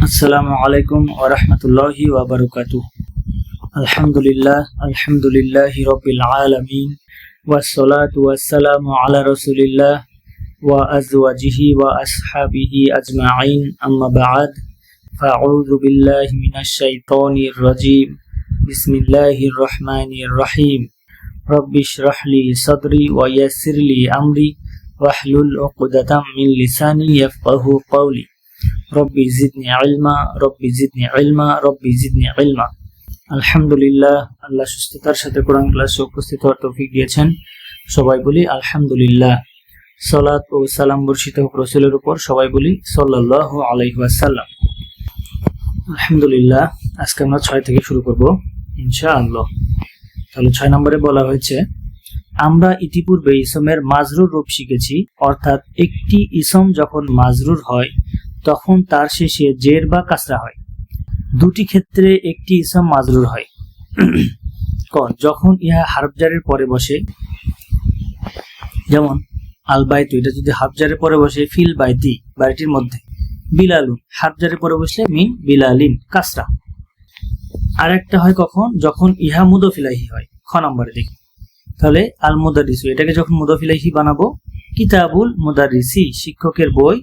আসসালামু আলাইকুম ওয়া রাহমাতুল্লাহি ওয়া বারাকাতুহু। আলহামদুলিল্লাহি রাব্বিল আলামিন ওয়াস সালাতু ওয়াস সালামু আলা রাসূলিল্লাহ ওয়া আজওয়াজিহি ওয়া আসহাবিহি আজমাইন, আম্মা বা'দ। ফাআউযু বিল্লাহি মিনাশ শাইতানির রাজীম। বিসমিল্লাহির রহমানির রহিম। রাব্বিশ রাহলি সাদরি ওয়া ইয়াসসিরলি আমরি ওয়াহলুল উকদাতাম মিন লিসানি ইয়াফকাহু কওলি। রব্বি জিদনি ইলমা, রব্বি জিদনি ইলমা, রব্বি জিদনি ইলমা। আলহামদুলিল্লাহ, আল্লাহ সুস্থতার সাথে কোরআন ক্লাসে উপস্থিত হওয়ার তৌফিক দিয়েছেন। সবাই বলি আলহামদুলিল্লাহ। সালাত ও সালাম বর্ষিত হোক রাসূলের উপর, সবাই বলি সাল্লাল্লাহু আলাইহি ওয়াসাল্লাম। আলহামদুলিল্লাহ, আজকে আমরা 6 থেকে শুরু করব ইনশাআল্লাহ। তাহলে 6 নম্বরে বলা হয়েছে, আমরা ইতিপূর্বে ইসমের মাজরুর রূপ শিখেছি, অর্থাৎ একটি ইসম যখন মাজরুর হয় তখন তার শেষে জের বা কাসরা হয়। দুটি ক্ষেত্রে একটি ইসম মাজরুর হয়। যখন ইহা হারফ জারের পরে বসে, যেমন আল বাইতু, এটা যদি হারফ জারের পরে বসে ফিল বাইতি, বাড়িটির মধ্যে। বিলালুন হারফ জারের পরে বসলে মিন বিলালিন, কাসরা। আর একটা হয় কখন, যখন ইহা মুদফ ইলাইহি হয়। খ নম্বরে দেখি, তাহলে আল মুদারিসু, এটাকে যখন মুদফ ইলাইহি বানাবো, কিতাবুল মুদারিসি, শিক্ষকের বই।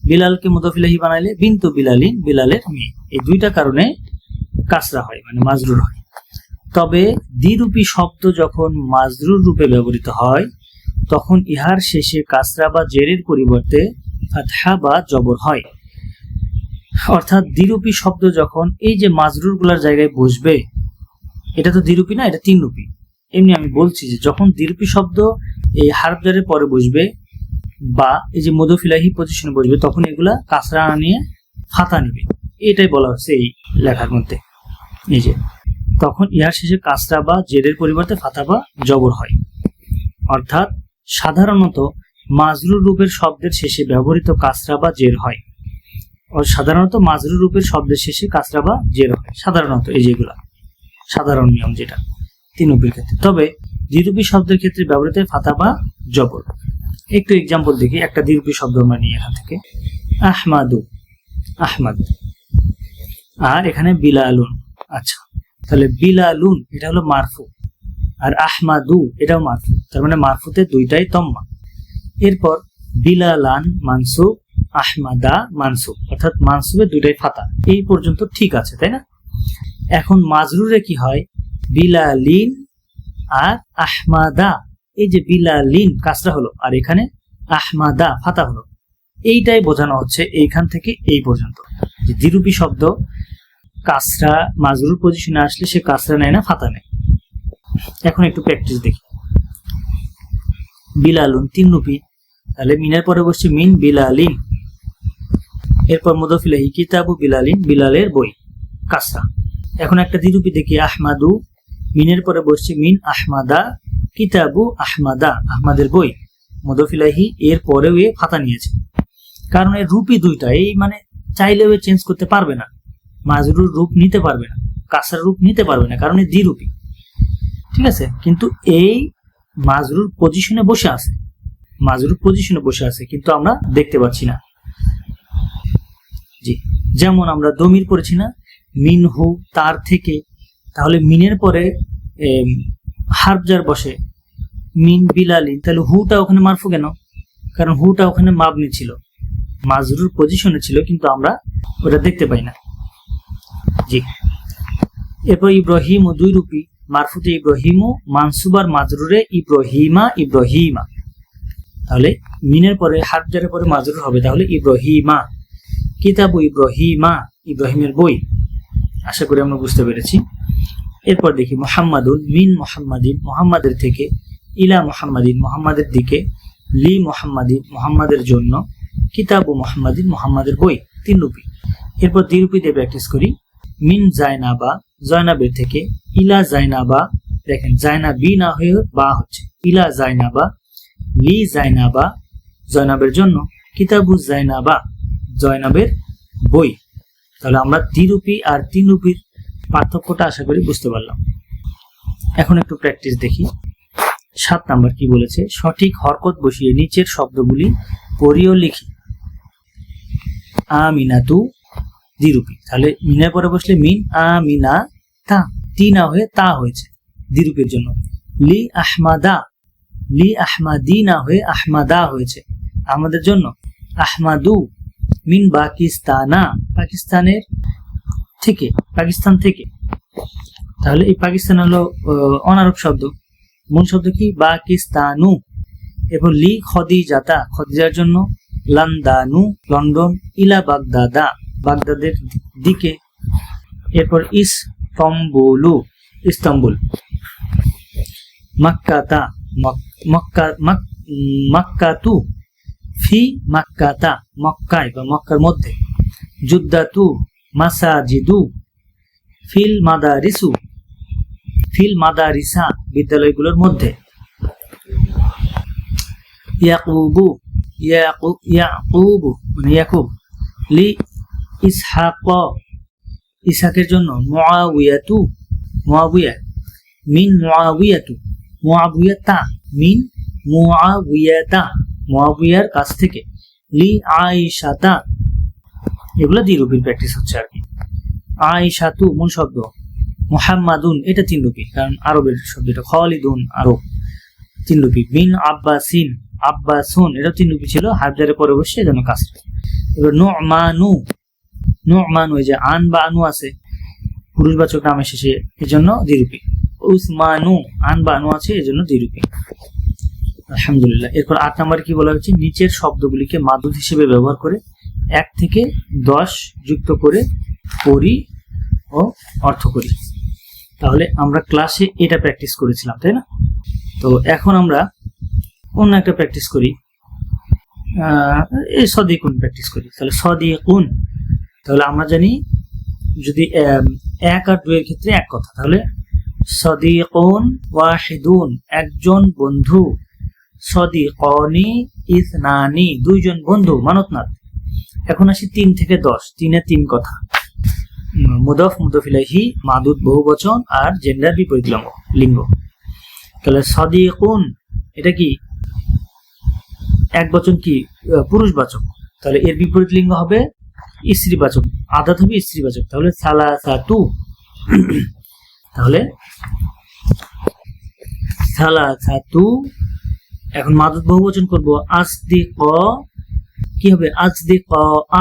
বিলালকে মুদফ ইলাইহি বানাইলে বিনতু বিলালিন, বিলালের মেয়ে। এই দুইটা কারণে কাসরা হয়, মানে মাজরুর হয়। তবে দ্বিরূপী শব্দ যখন মাজরুর রূপে ব্যবহৃত হয় তখন ইহার শেষে কাসরা বা জেরের পরিবর্তে ফাতহা বা জবর হয়। অর্থাৎ দ্বিরূপী শব্দ যখন এই যে মাজরুর গুলার জায়গায় বসবে, এটা তো দ্বিরূপী না, এটা তিনরূপী। এমনি আমি বলছি যে যখন দ্বিরূপী শব্দ এই হারফ জারের পরে বসবে বা এই যে মুদফ ইলাইহি পজিশনে বসবে, তখন এগুলা কাসরা নিয়ে ফাতা নিবে। এটাই বলা হচ্ছে এই লেখার মধ্যে। এই যে তখন ইহার শেষে কাসরা বা জেরের পরিবর্তে ফাতা বা জবর হয়। অর্থাৎ সাধারণত মাজরুর রূপের শব্দের শেষে ব্যবহৃত কাসরা বা জের হয়। সাধারণত মাজরুর রূপের শব্দের শেষে কাসরা বা জের হয়, সাধারণত এই যেগুলা সাধারণ নিয়ম, যেটা তিনরূপীর ক্ষেত্রে। তবে দ্বিরূপী শব্দের ক্ষেত্রে ব্যবহৃত ফাতা বা জবর। একটু এক্সাম্পল দেখি, একটা দ্বিরূপী শব্দ আমরা নিই এখান থেকে। আহমাদু, আহমাদ। আর এখানে বিলালুন। আচ্ছা, তাহলে বিলালুন এটা হলো মারফু, আর আহমাদু এটাও মারফু, তার মানে মারফুতে দুইটাই তম্মা। এরপর বিলালান মানসুব, আহমাদা মানসুব, অর্থাৎ মানসুবের দুইটাই ফাতা। এই পর্যন্ত ঠিক আছে, তাই না? এখন মাজরুরে কি হয়, বিলালিন আর আহমাদা। এই যে বিলালিন কাসরা হলো, আর এখানে আহমাদা ফাতা হলো। এইটাই বোঝানো হচ্ছে এইখান থেকে এই পর্যন্ত, যে দ্বিরূপী শব্দ কাসরা মাজরুর পজিশনে আসলে সে কাসরা নেয় না, ফাতা নেয়। এখন একটু প্র্যাকটিস দেখি। বিলালুন তিনরূপী, তাহলে মিনের পরে বসছে মিন বিলালিন। এরপর মুদফ ইলাইহি কিতাবু বিলালিন, বিলালের বই, কাসরা। এখন একটা দ্বিরূপী দেখি, আহমাদু, মিনের পরে বসছে মিন আহমাদা, কিতাবু আহমাদা, আহমাদের বই। মুদফ ইলাইহি এর পরেও এ ফাতা নিয়েছে, কারণ এর রূপই দুইটা। এই মানে চাইলেও চেঞ্জ করতে পারবে না, মাজরুর রূপ নিতে পারবে না, কাসরার রূপ নিতে পারবে না, কারণ এই দ্বিরূপী। ঠিক আছে, কিন্তু এই মাজরুর পজিশনে বসে আছে, মাজরুর পজিশনে বসে আছে, কিন্তু আমরা দেখতে পাচ্ছি না। জি, যেমন আমরা দমির পড়েছি না, মিনহু, তার থেকে। তাহলে মিনের পরে হারফ জার বসে, মিন বিলালিন, তাহলে হুটা ওখানে মারফু কেন? কারণ হুটা ওখানে মাবনি ছিল, মাজরুর পজিশনে ছিল, কিন্তু আমরা ওটা দেখতে পাই না। জি, এরপর ইব্রাহিম ও দুই রূপী, মারফুতে ইব্রাহিমু, মানসুবার মাজরুরে ইব্রাহিমা, ইব্রাহিমা। তাহলে মিনের পরে হারফ জারের পরে মাজরুর হবে, তাহলে ইব্রাহিমা। কিতাবু ইব্রাহিমা, ইব্রাহিমের বই। আশা করি আমরা বুঝতে পেরেছি। এরপর দেখি মুহাম্মাদুন, মিন মুহাম্মাদিন, মুহাম্মাদের থেকে। ইলা মুহাম্মাদিন, মুহাম্মাদের দিকে। লি মুহাম্মাদিন, মুহাম্মাদের জন্য। কিতাবু মুহাম্মাদিন, মুহাম্মাদের বই, তিনরূপী। এরপর দ্বিরূপী দিয়ে প্র্যাকটিস করি। মিন জায়নাবা, জয়নাবের থেকে। ইলা জায়নাবা, দেখেন জায়নাবি না হয়ে বা হচ্ছে, ইলা জায়নাবা। লি জায়নাবা, জয়নাবের জন্য। কিতাবু জায়নাবা, জয়নাবের বই। তাহলে আমরা দ্বিরূপী আর তিনরূপীর পার্থক্যটা আশা করি বুঝতে পারলাম। এখন একটু প্র্যাকটিস দেখি। 7 নাম্বার কি বলেছে, সঠিক হরকত বসিয়ে নিচের শব্দগুলি পড়িও লিখি। আমিনাতু, দ্বিরূপী। তাহলে মিনের পরে বসলে মিন আমিনা তা, তি না হয়ে তা হয়েছে দ্বিরূপের জন্য। লি আহমাদা, লি আহমাদি না হয়ে আহমাদা হয়েছে আমাদের জন্য। আহমাদু মিন পাকিস্তানা, পাকিস্তানের থেকে, পাকিস্তান থেকে। তাহলে এই পাকিস্তান হলো অনারব শব্দ, মূল শব্দ কি পাকিস্তানু। এরপর লি খদিজাতা, খদিজার জন্য। লন্দানু লন্ডন, ইলা বাগদাদা বাগদাদের দিকে। এরপর ইস্তম্বুলু ইস্তাম্বুল। মাক্কাতা মাক্কাতু ফি মাক্কাতা মক্কায় বা মক্কার মধ্যে। জুদ্দাতু মাসাজিদু ফিল মাদারিসু, ফিল মাদারিসা বিদ্যালয়গুলোর মধ্যে। ইয়াকুবু ইয়াকুবু মানে ইয়াকুব। লি ইসহাক, ইসহাকের জন্য। মুআউয়াতু মুআউয়া মিন মুআউয়াতু, মুআউয়াতা মিন মুআউয়াতা মুআউয়ার কাছ থেকে। লি আয়েশাতা, এগুলো দ্বিরূপীর প্র্যাকটিস হচ্ছে আর কি। আয়েশাতু মূল শব্দ। মুহাম্মাদুন এটা তিনরূপী, কারণ আরবের শব্দ এটা। খালিদুন আরব তিনরূপী। মিন আব্বাসিন আব্বাসুন এটা তিনরূপী ছিল, হাফজারের পরে বসে এজন্য কাসরা। এবার নুমানু, নুমান ওই যে আন বা আনু আছে পুরুষবাচক নামের শেষে, এজন্য দ্বিরূপী। উসমানু আন বা আনু আছে এজন্য দ্বিরূপী। আলহামদুলিল্লাহ। এরপর 8 নম্বরে কি বলা হচ্ছে, নিচের শব্দগুলিকে মাদুদ হিসেবে ব্যবহার করে 1 থেকে 10 যুক্ত করে পড়ি ও অর্থ করি। তাহলে আমরা ক্লাসে এটা প্র্যাকটিস করেছিলাম, তাই না? তো এখন আমরা অন্য একটা প্র্যাকটিস করি, এই সদিকুন প্র্যাকটিস করি। তাহলে সদিকুন, তাহলে আমরা জানি যদি 1 আর 2 এর ক্ষেত্রে এক কথা, তাহলে সদিকুন ওয়াহিদুন একজন বন্ধু। সদিকনি ইসনানি দুইজন বন্ধু মানতনাথ। এখন আসি 3 থেকে 10, 3-এ 3 কথা। মুদাফ মুদাফ ইলাইহি মাদুদ বহুবচন আর জেন্ডার বিপরীত লিঙ্গ। তাহলে সদিকুন এটা কি এক বচন কি পুরুষবাচক, তাহলে এর বিপরীত লিঙ্গ হবে স্ত্রীবাচক, আদাত হবে স্ত্রীবাচক। তাহলে সালাসাতু, তাহলে সালাসাতু। এখন মাদুদ বহুবচন করব আসদিক, কি হবে আসদিক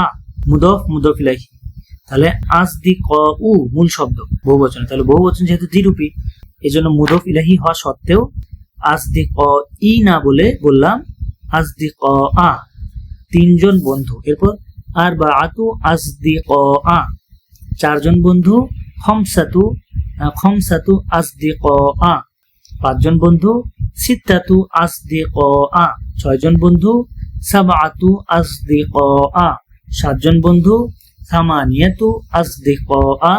আ মুদাফ মুদাফ ইলাইহি। তাহলে আসদিক উ মূল শব্দ বহুবচন, তাহলে বহুবচন যেহেতু দ্বিরূপী এজন্য মুদাফ ইলাইহি হওয়া সত্ত্বেও আসদিক ই না বলে বললাম আসদিক আ 3 জন বন্ধু। এরপর আর বা আতু আসদিক আ 4 জন বন্ধু। খমসাতু আসদিক আ 5 জন বন্ধু। সিত্তাতু আসদিক আ 6 জন বন্ধু। সাবআতু আসদিক আ 7 জন বন্ধু। সামানিয়াতু আসদিক আ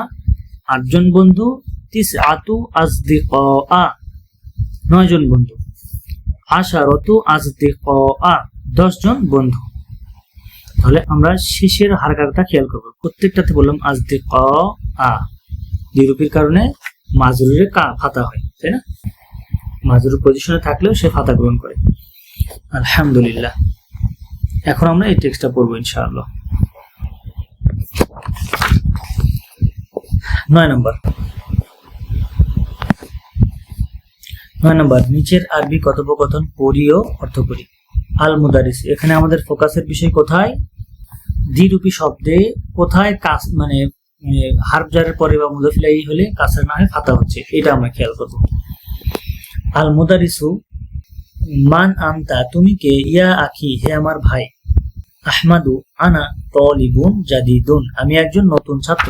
8 জন বন্ধু। তিসআতু আসদিক আ 9 জন বন্ধু। আশারাতু আসদিক আ 10 জন বন্ধু। তাহলে আমরা শেষের হারকাটা খেয়াল করব, প্রত্যেকটাতে বললাম আসদিক আ, দ্বিরূপীর কারণে মাজরুরে ফাতা হয়, তাই না? মাজরুর পজিশনে থাকলেও সে ফাতা গ্রহণ করে। আলহামদুলিল্লাহ। এখন আমরা এই টেক্সটটা পড়বো ইনশাআল্লাহ। 9 নম্বর, নিচের আরবি কথোপকথন পড়িও অর্থ করি। আল মুদারিস, এখানে আমাদের ফোকাসের বিষয় কোথায়? দ্বিরূপী শব্দে কোথায় কাস মানে হারফ জারের পরে বা মুদাফ ইলাইহি হলে কাসরা না হয় ফাতা হচ্ছে, এটা আমরা খেয়াল করব। আল মুদারিসু মান আনতা তুমি কে, ইয়া আখি হে আমার ভাই। আহমাদু আনা তালিবুন জাদিদুন আমি একজন নতুন ছাত্র।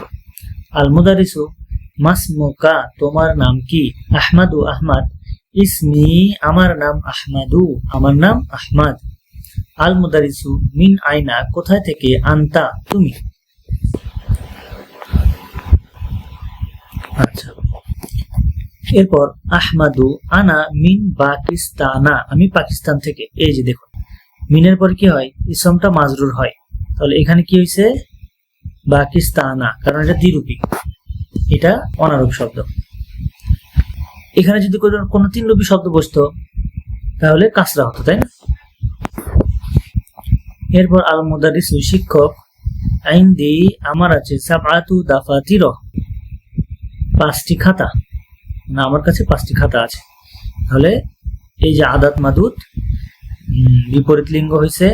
আল মুদারিসু মাসমুকা তোমার নাম কি। আহমাদু আহমাদ। ইসমি আমার নাম আহমাদু আমার নাম আহমাদ। আল মুদারিসু মিন আইনা কোথায় থেকে। আনতা তুমি। আচ্ছা, এরপর আহমাদু আনা মিন পাকিস্তানা আমি পাকিস্তান থেকে। এই যে দেখুন মিনের পর কি হয়, ইসমটা মাজরুর হয়। তাহলে এখানে কি হয়েছে পাকিস্তানা, কারণ এটা দ্বিরূপী, এটা অনারব শব্দ। এখানে যদি কোনো 3 রূপী শব্দ বসতো তাহলে কাসরা হতো, তাই না? এরপর আল মুদারিস শিক্ষক আইনদি আমার আছে সাবআতু দাফাতির, 5টি খাতা, না আমার কাছে 5টি খাতা আছে। তাহলে এই যে আদাত মাদুদ বিপরীত লিঙ্গ হয়েছে,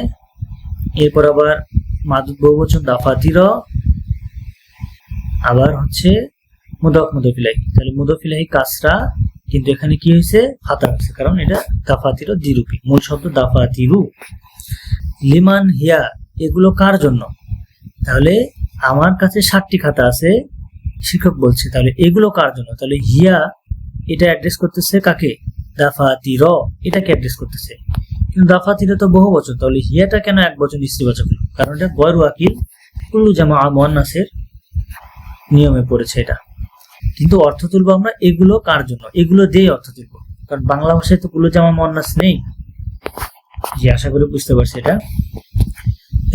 এরপর আবার মাদুদ বহুবচন দাফাতির, আবার হচ্ছে মুদাফ মুদাফ ইলাইহি। তাহলে মুদাফ ইলাইহি কাসরা, কিন্তু এখানে কি হয়েছে ফাতা হয়েছে, কারণ এটা দাফাতির দ্বিরূপী, মূল শব্দ দাফাতিরু। লিমান হিয়া, এগুলো কার জন্য? তাহলে আমার কাছে 7টি খাতা আছে, শিক্ষক বলছে তাহলে এগুলো কার জন্য? তাহলে হিয়া এটা অ্যাড্রেস করতেছে কাকে? দাফাতির, এটাকে অ্যাড্রেস করতেছে। কিন্তু দাফাতির তো বহু বচন, তাহলে হিয়াটা কেন এক বচন স্ত্রীবাচক হলো? কারণ এটা গয়র ওয়াকিল কুল্লু জামা মুয়ান্নাসের নিয়মে পড়েছে এটা। কিন্তু অর্থ তুলবো আমরা এগুলো কার জন্য, এগুলো দিয়ে অর্থ তুলবো, কারণ বাংলা ভাষায় তো কুল্লু জামা মুয়ান্নাস নেই। জি, আশা করি বুঝতে পারছি এটা।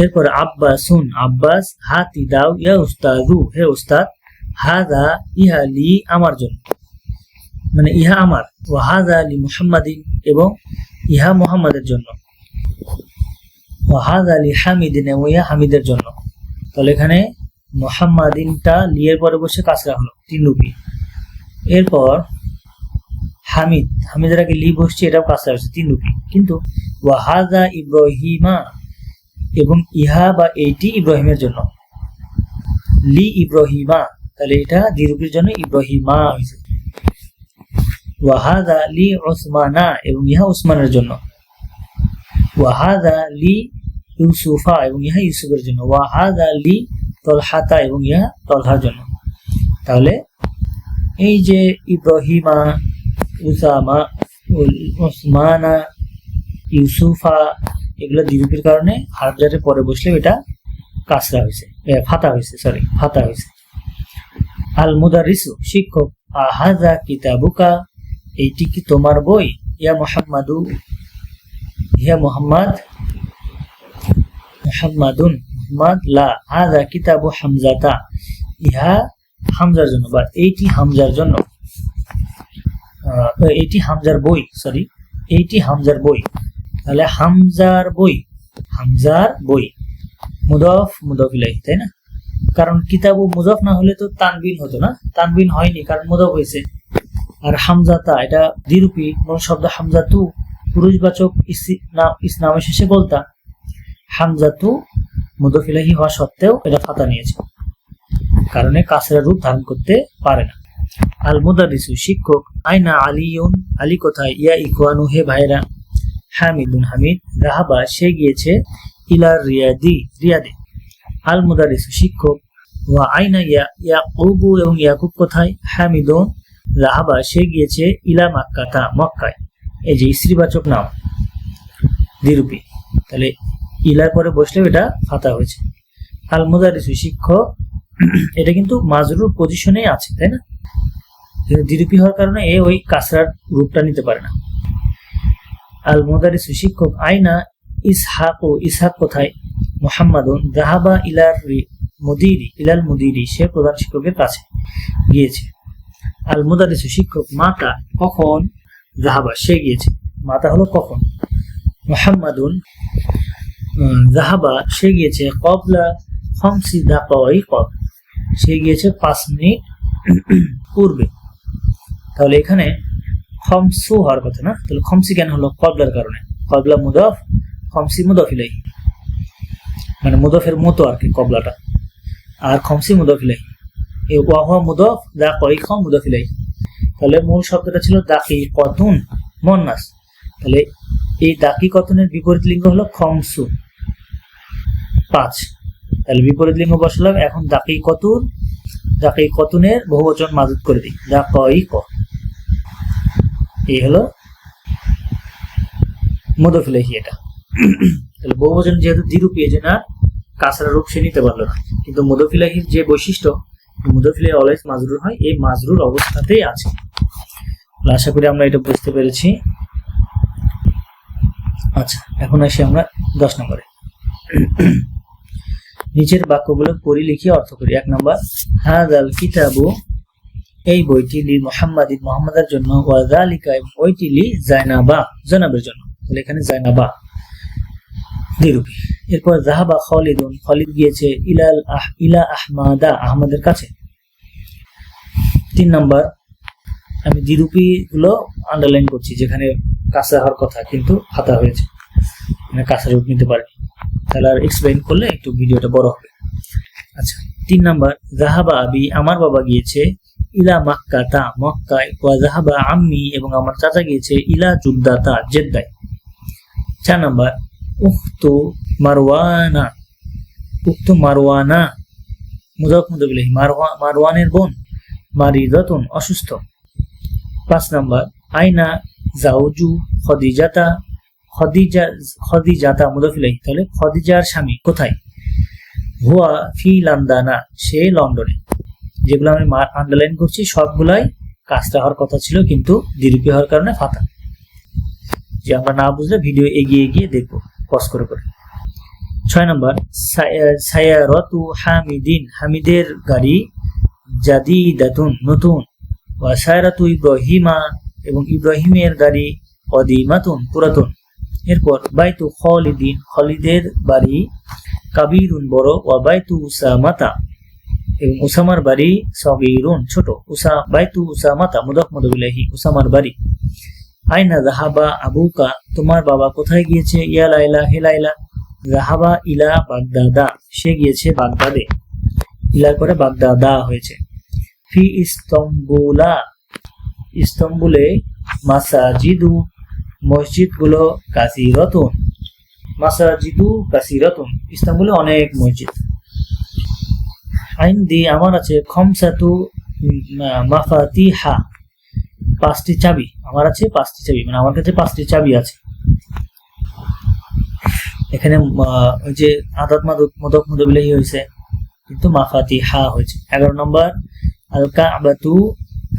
এরপর আব্বাসুন, আব্বাস, হাতি দাও, ইয়া উস্তাদু, হে উস্তাদ, হাদা ইহা লি, আমার জন্য, মানে ইহা আমার, ওয়া হাদা লি মুহাম্মাদিন, এবং ইহা মুহাম্মাদের জন্য, ওয়া হাদা লি হামিদিন, এবং ইহা হামিদের জন্য। তাহলে এখানে মুহাম্মাদিনটা লি এর পরে বসে কাসরা হলো, 3 রূপী। এরপর হামিদ, হামিদের আগে লি বসছে, এটাও কাসরা হচ্ছে, 3 রূপী। কিন্তু ওয়া হাদা ইব্রাহিমা, এবং ইহা বা এইটি ইব্রাহিমের জন্য, লি ইব্রাহিমা, তাহলে এটা দ্বিরূপীর জন্য ইব্রাহিমা হয়েছে। ওয়া হাদা লি উসমানা, এবং ইহা উসমানের জন্য। ওয়া হাদা লি ইউসুফা, এবং ইহা ইউসুফের জন্য। ওয়া হাদা লি তলহাতা, এবং ইহা তলহার জন্য। তাহলে এই যে ইব্রাহিমা, উসামা, উসমানা, ইউসুফা, এগুলো দ্বিরূপীর কারণে হারজারের পরে বসলে এটা কাসরা হয়েছে, ফাতা হয়েছে, ফাতা হয়েছে। আল মুদারিসু, শিক্ষক, আহাযা কিতাবুকা, এইটি কি তোমার বই? ইয়া মুহাম্মাদু, ইয়া মুহাম্মদ, মুহাম্মাদুন, মুহাম্মদ, লা হাযা কিতাবু হামজাতা, ইহা হামজার জন্য, বা এইটি হামজার জন্য, এইটি হামজার বই, এইটি হামজার বই। তাহলে হামজার বই, হামজার বই, মুদাফ মুদাফ ইলাইহি, তাই না? কারণ কিতাবু মুদাফ না হলে তো তানবিন হতো না, তানবিন হয়নি কারণ মুদাফ হয়েছে। আর হামজাতা এটা দ্বিরূপী, মূল শব্দ হামজাতু, পুরুষবাচক ইসনামের শেষে বলতা, হামজাতু মুদাফ ইলাইহি হওয়া সত্ত্বেও এটা ফাতা নিয়েছে, কারণে কাসরা রূপ ধারণ করতে পারে না। আল মুদারিসু, শিক্ষক, আইনা আলিউন, আলী কোথায়? ইয়া ইখওয়ানু, হে ভাইরা। হামিদুন, হামিদ, রাহাবা, সে গিয়েছে, ইলার রিয়াদি, রিয়াদে। আল মুদারিসু, শিক্ষক, ওয়া আইনা ইয়াকুবু, এবং ইয়াকুব কোথায়? হামিদুন, রাহাবা, সে গিয়েছে, ইলা মাক্কাতা, মক্কায়। এই যে স্ত্রীবাচক নাম দ্বিরূপী, তাহলে ইলার পরে বসলেও এটা ফাতা হয়েছে। আল মুদারিসু, শিক্ষক, এটা কিন্তু মাজরুর পজিশনে আছে, তাই না? দ্বিরূপী হওয়ার কারণে এ ওই কাসরার রূপটা নিতে পারে না। আল মুদারিসু, শিক্ষক, আইনা ইসহাকু, ইসহাক কোথায়? মুহাম্মাদুন, যাহাবা ইলাল মুদিরি, সে প্রধান শিক্ষকের কাছে গিয়েছে। আল মুদারিসু, শিক্ষক, মাতা, কখন? যাহাবা, সে গিয়েছে, মাতা হলো কখন। মুহাম্মাদুন, যাহাবা, সে গিয়েছে, ক্বাবলা খামসি দাকাইক, সে গিয়েছে 5 মিনিট পূর্বে। তাহলে এখানে খমসু হওয়ার কথা না, তাহলে খমসি কেন হলো? ক্বাবলার কারণে। ক্বাবলা মুদাফ, খমসি মুদাফ ইলাইহি, মানে মুদাফের মতো আর কি ক্বাবলাটা, আর খমসি মুদাফ ইলাইহি, এই ওয়া হুয়া মুদাফ, দাকাইক মুদাফ ইলাইহি। তাহলে মূল শব্দটা ছিল দাকিকাতুন মুন্নাস, তাহলে এই দাকিকাতুনের বিপরীত লিঙ্গ হলো খমসু, 5। তাহলে বিপরীত লিঙ্গ বসালাম, এখন দাকিকাতুনের বহুবচন মাযুদ করে দিই, দাকাইক, এই হলো মুদাফ ইলাইহি এটা। তাহলে বহুবচন যেহেতু দ্বিরূপী, এজন্য কাসরা রূপ সে নিতে পারলো না। কিন্তু মুদাফ ইলাইহির যে বৈশিষ্ট্য, মুদাফ ইলাইহি অলওয়েজ মাজরুর হয়, এই মাজরুর অবস্থাতেই আছে। আশা করি আমরা এটা বুঝতে পেরেছি। আচ্ছা, এখন আসি আমরা 10 নম্বরে। নিচের বাক্যগুলো পড়ি, লিখে অর্থ করি। 1 নম্বর, হাযাল কিতাবু, এই বইটি, লি মুহাম্মাদিন, মুহাম্মাদের জন্য, ওয়া যালিকা, ওইটি, লি জাইনাবা, জাইনাবের জন্য। তাহলে এখানে জাইনাবা দ্বিরূপী। এরপর যাহাবা খালিদুন, খালিদ গিয়েছে ইলা আহমাদা, আহমদের কাছে। 3 নাম্বার, আমি দ্বিরূপী গুলো আন্ডারলাইন করছি যেখানে কাঁচা হওয়ার কথা কিন্তু ফাতা হয়েছে, মানে কাঁচা রূপ নিতে পারে, তাহলে আর এক্সপ্লেইন করলে একটু ভিডিওটা বড় হবে। আচ্ছা, 3 নাম্বার, যাহাবা আবি, আমার বাবা গিয়েছে ইলা মাক্কাতা, মক্কায়, ওয়া যাহাবা আম্মি, এবং আমার চাচা গিয়েছে ইলা জুদ্দাতা, জেদ্দায়। 4 নাম্বার, উখতু মারওয়ানা, উক্ত মারওয়ানা মুদাফ মুদাফ ইলাইহি, মারওয়ানের বোন, মারিদাতুন, অসুস্থ। 5 নাম্বার, আইনা জাওজু খদিজাতা, খদিজাতা মুদাফ ইলাইহি, তাহলে খদিজার স্বামী কোথায়? হুয়া ফি লন্ডনা, সে লন্ডনে। যেগুলো আমি আন্ডারলাইন করছি সবগুলাই কাজটা হওয়ার কথা ছিল কিন্তু দ্বিরূপী হওয়ার কারণে ফাতা। যে আমরা না বুঝলে ভিডিও এগিয়ে গিয়ে দেখবো পজ করে করে। 6 নাম্বার, সায়ারাতু হামিদিন, হামিদের গাড়ি, জাদিদাতুন, নতুন, ওয়া সায়ারাতু ইব্রাহিমা, এবং ইব্রাহিমের গাড়ি, কদিমাতুন, পুরাতন। এরপর বাইতু খালিদিন, খালিদের বাড়ি, কাবিরুন, বড়, ওয়া বাইতু উসামাতা, এবং উসামার বাড়ি, সগীরুন, ছোট। বাইতু উসামাতা মুদাফ মুদাফ ইলাইহি, উসামার বাড়ি। আইনা যাহাবা আবুকা, তোমার বাবা কোথায় গিয়েছে? ইয়া লাইলা, হে লাইলা। যাহাবা ইলা বাগদাদা, সে গিয়েছে বাগদাদে, ইলার পরে বাগদাদা হয়েছে। ফি ইস্তাম্বুলা, ইস্তাম্বুলে, মাসাজিদু, মসজিদগুলো, কাসিরাতুন, মাসাজিদু কাসিরাতুন, ইস্তাম্বুলে অনেক মসজিদ। আইনদি, আমার আছে, খমসাতু মাফাতিহা, 5টি চাবি, আমার আছে 5টি চাবি, মানে আমার কাছে 5টি চাবি আছে। এখানে ওই যে আদাত মুদাফ মুদাফ ইলাইহি হয়েছে কিন্তু মাফাতিহা হয়েছে। 11 নম্বর, আল কাবাতু,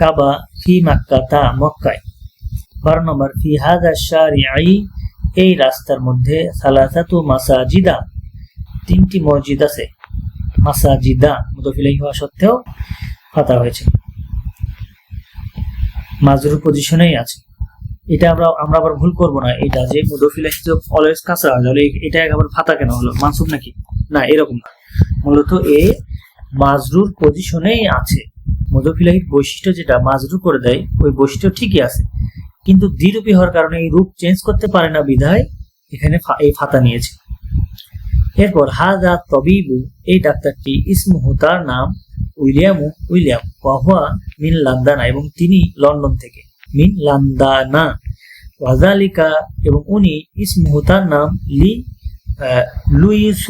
কাবা, ফি মাক্কাতা, মক্কায়। 12 নম্বর, ফি হাযা শারিআই, এই রাস্তার মধ্যে, সালাসাতু মাসাজিদা, 3টি মসজিদ আছে। মাসাজিদা মুদাফ ইলাইহি হওয়া সত্ত্বেও ফাতা হয়েছে, মাজরুর পজিশনেই আছে। এটা আমরা আবার ভুল করব না, এটা যে মুদাফ ইলাইহি তো অলওয়েজ কাসরা, তাহলে এটা আবার ফাতা কেন হলো, মানসুব নাকি? না, এরকম না, মূলত এ মাজরুর পজিশনেই আছে। মুদাফ ইলাইহির বৈশিষ্ট্য যেটা মাজরুর করে দেয় ওই বৈশিষ্ট্য ঠিকই আছে, কিন্তু দ্বিরূপী হওয়ার কারণে এই রূপ চেঞ্জ করতে পারে না বিধায় এখানে এই ফাতা নিয়েছে। এরপর হাযা তবিবু, এই ডাক্তারটি, ইসমুহু, তার নাম, উইলিয়াম, ওয়া হুয়া মিন লন্ডনা, এবং তিনি লন্ডন থেকে, মিন লন্ডনা। ওয়া যালিকা, এবং উনি, ইসমুহু, তার নাম, লুইস,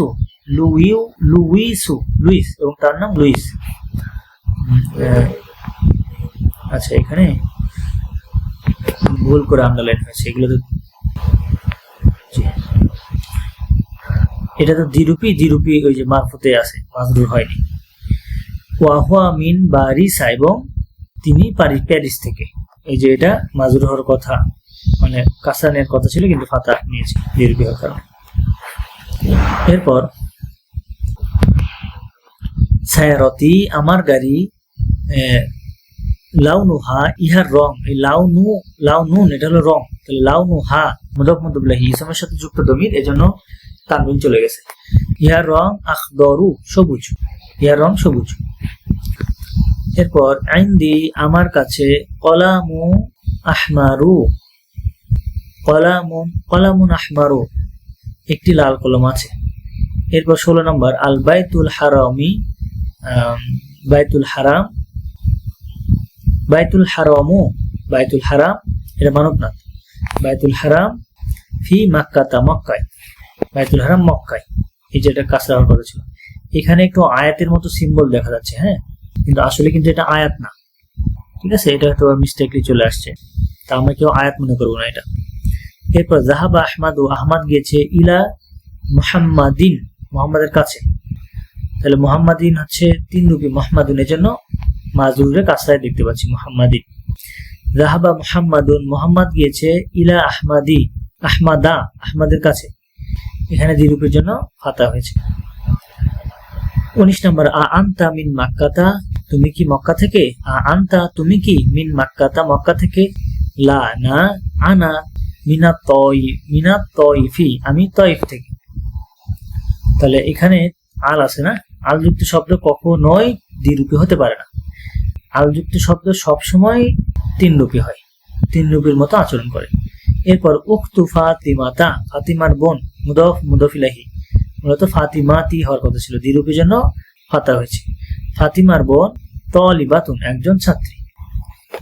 এবং তার নাম লুইস। আচ্ছা, এখানে ভুল করে আন্ডারলাইন হয়েছে, এগুলো তো, এটা তো দ্বিরূপী ওই যে মারফতে আছে, মাজরুর হয়নি। ওয়া হুয়া মিন বারিসা, এবং তিনি প্যারিস থেকে। এই যে এটা মাজরুর হওয়ার কথা, মানে কাসানের কথা ছিল কিন্তু ফাতা নিয়েছে দ্বিরূপী হওয়ার কারণে। এরপর সায়ারতি, আমার গাড়ি, লাউনুহা, ইহার রং, এই লাউনুন এটা হলো রং, তাহলে লাউনুহা মুদাফ মুদাফ ইলাইহি, ইসমের সাথে যুক্ত দমির, এজন্য তানবিন চলে গেছে। ইহার রং, আখদরু, সবুজ, ইহার রং সবুজ। এরপর আইনদি, আমার কাছে, কলামু আহমারু, কলামুন আহমারু, একটি লাল কলম আছে। এরপর 16 নম্বর, আল বাইতুল হারামি, বাইতুল হারাম, বাইতুল হারাম, এটা মানবনাথ, বাইতুল হারাম, ফি মাক্কাতা, মক্কায়, বাইতুল হারাম মক্কায়। এই যেটা কাসরা হওয়ার কথা ছিল, এখানে একটু আয়াতের মতো সিম্বল দেখা যাচ্ছে, হ্যাঁ, কিন্তু আসলে কিন্তু এটা আয়াত না, ঠিক আছে, এটা হয়তো মিস্টেকলি চলে আসছে, তা আমরা কেউ আয়াত মনে করবো না এটা। এরপর যাহাবা আহমাদু, আহমদ গিয়েছে, ইলা মুহাম্মাদিন, মুহাম্মাদের কাছে, তাহলে মুহাম্মাদিন হচ্ছে 3 রূপী মুহাম্মাদুন, এর জন্য মাজরুরে কাসরায় দেখতে পাচ্ছি মুহাম্মাদিন। যাহাবা মুহাম্মাদুন, মুহাম্মদ গিয়েছে, ইলা আহমাদা, আহমদের কাছে, এখানে দ্বিরূপের জন্য ফাতা হয়েছে। 19 নম্বর, আনতা মিন মাক্কাতা, তুমি কি মক্কা থেকে? আনতা, তুমি কি, মিন মাক্কাতা, মক্কা থেকে, লা, না, আনা মিনাত তয়ফি, আমি তয়ফ থেকে। তাহলে এখানে আল আছে না, আল যুক্ত শব্দ কখনোই দ্বিরূপী হতে পারে না। আল যুক্ত শব্দ সবসময় তিন রূপী হয়, তিন রূপীর মতো আচরণ করে। এরপর উখতু ফাতিমাতা, ফাতিমার বোন, মুদফ মুদফ ইলাইহি, মূলত ফাতিমাতি হওয়ার কথা ছিল, দ্বিরূপীর জন্য ফাতা হয়েছে। ফাতিমার বোন তলিবাতুন, একজন ছাত্রী।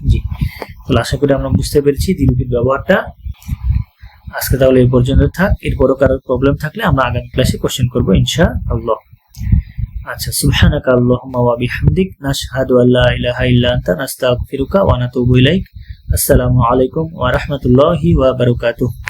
জি, তাহলে আশা করি আমরা বুঝতে পেরেছি দ্বিরূপীর ব্যবহারটা। আজকে তাহলে এই পর্যন্ত থাক। এরপরও কারোর প্রবলেম থাকলে আমরা আগামী ক্লাসে কোশ্চেন করবো ইনশাআল্লাহ। আচ্ছা, সুবহানাকা আল্লাহুম্মা ওয়া বিহামদিক নাশহাদু আল্লা ইলাহা ইল্লা আনতা নাস্তাগফিরুকা ওয়া নাতুবু ইলাইক। আসসালামু আলাইকুম ওয়া রাহমাতুল্লাহি ওয়া বারাকাতুহু।